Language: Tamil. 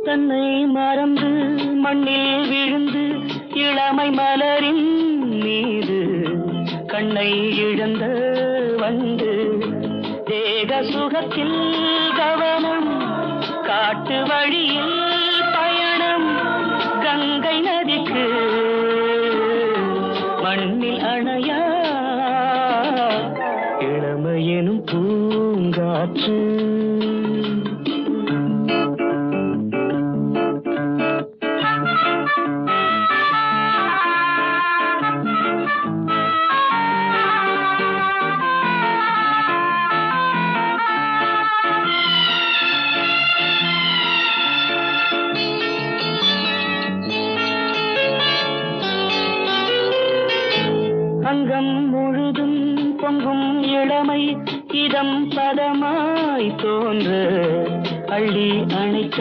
தன்னை மறந்து மண்ணில் விழுந்து இளமை மலரின் மீது கண்ணை இழந்த வந்து தேக சுகத்தில் கவனம் காட்டு வழியில் பயணம் கங்கை நதிக்கு மண்ணில் அணையா இளமையெனும் பூங்காற்று அங்கம் முழுதும் பொங்கும் இளமை இதம் பதமாய் தோன்ற அள்ளி அணைத்த